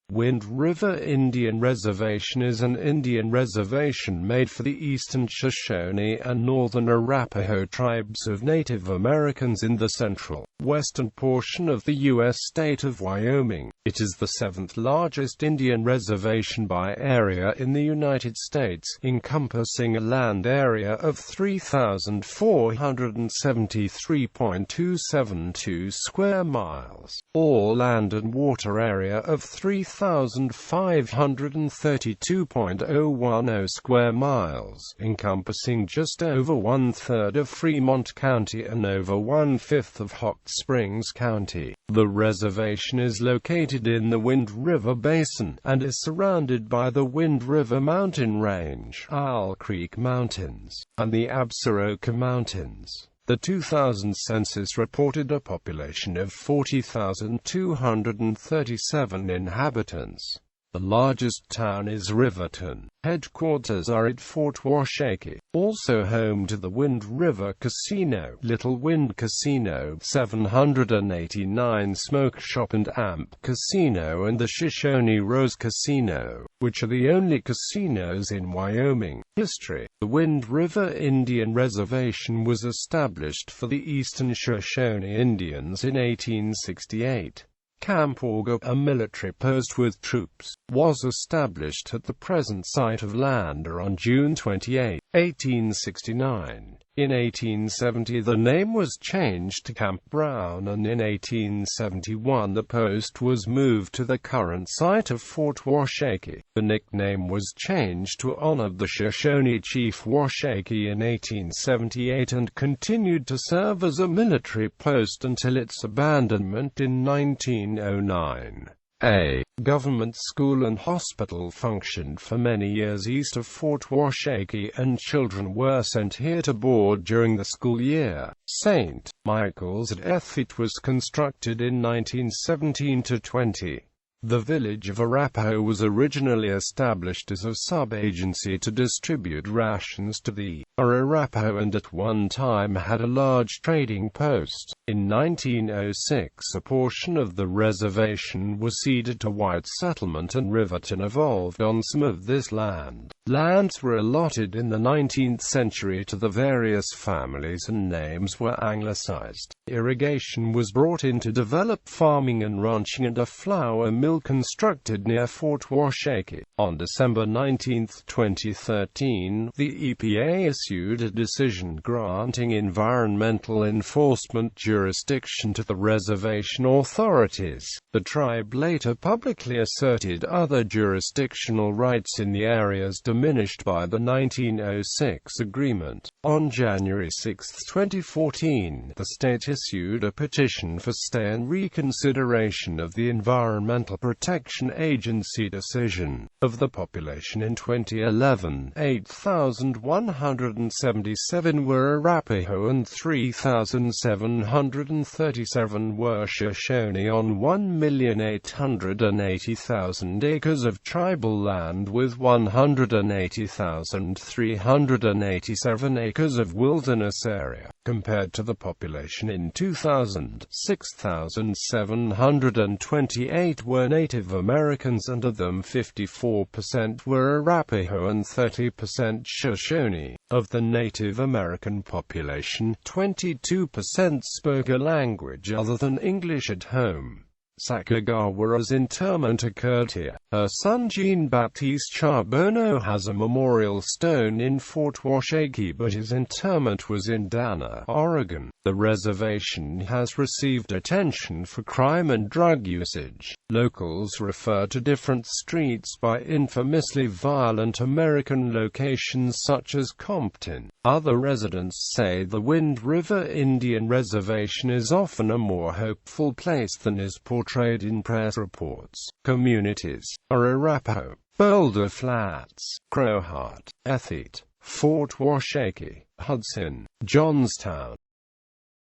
Wind River Indian Reservation is an Indian reservation made for the eastern Shoshone and northern Arapaho tribes of Native Americans in the central, western portion of the U.S. state of Wyoming. It is the seventh largest Indian reservation by area in the United States, encompassing a land area of 3,473.272 square miles, or land and water area of 3,532.010 square miles, encompassing just over one-third of Fremont County and over one-fifth of Hot Springs County. The reservation is located in the Wind River Basin, and is surrounded by the Wind River mountain range, Owl Creek Mountains, and the Absaroka Mountains. The 2000 census reported a population of 40,237 inhabitants. The largest town is Riverton. Headquarters are at Fort Washakie, also home to the Wind River Casino, Little Wind Casino, 789 Smoke Shop and Amp Casino, and the Shoshone Rose Casino, which are the only casinos in Wyoming. History. The Wind River Indian Reservation was established for the Eastern Shoshone Indians in 1868. Camp Auger, a military post with troops, was established at the present site of Lander on June 28, 1869. In 1870 the name was changed to Camp Brown, and in 1871 the post was moved to the current site of Fort Washakie. The nickname was changed to honor the Shoshone chief Washakie in 1878 and continued to serve as a military post until its abandonment in 1909. A government school and hospital functioned for many years east of Fort Washakie, and children were sent here to board during the school year. St. Michael's at It was constructed in 1917–20. The village of Arapaho was originally established as a sub-agency to distribute rations to the Arapaho, and at one time had a large trading post. In 1906 a portion of the reservation was ceded to white settlement, and Riverton evolved on some of this land. Lands were allotted in the 19th century to the various families, and names were anglicized. Irrigation was brought in to develop farming and ranching, and a flour mill constructed near Fort Washakie. On December 19, 2013, the EPA issued a decision granting environmental enforcement jurisdiction to the reservation authorities. The tribe later publicly asserted other jurisdictional rights in the areas diminished by the 1906 agreement. On January 6, 2014, the state issued a petition for stay and reconsideration of the Environmental Protection Agency decision. Of the population in 2011, 8,177 were Arapaho and 3,737 were Shoshone on 1,880,000 acres of tribal land, with 180,387 acres of wilderness area. Compared to the population in 2000, 6,728 were Native Americans, and of them 54% were Arapaho and 30% Shoshone. Of the Native American population, 22% spoke a language other than English at home. Sakagawara's interment occurred here. Her son Jean-Baptiste Charbonneau has a memorial stone in Fort Washakie, but his interment was in Dana, Oregon. The reservation has received attention for crime and drug usage. Locals refer to different streets by infamously violent American locations such as Compton. Other residents say the Wind River Indian Reservation is often a more hopeful place than is portrayed in press reports. Communities are Arapaho, Boulder Flats, Crowheart, It, Fort Washakie, Hudson, Johnstown,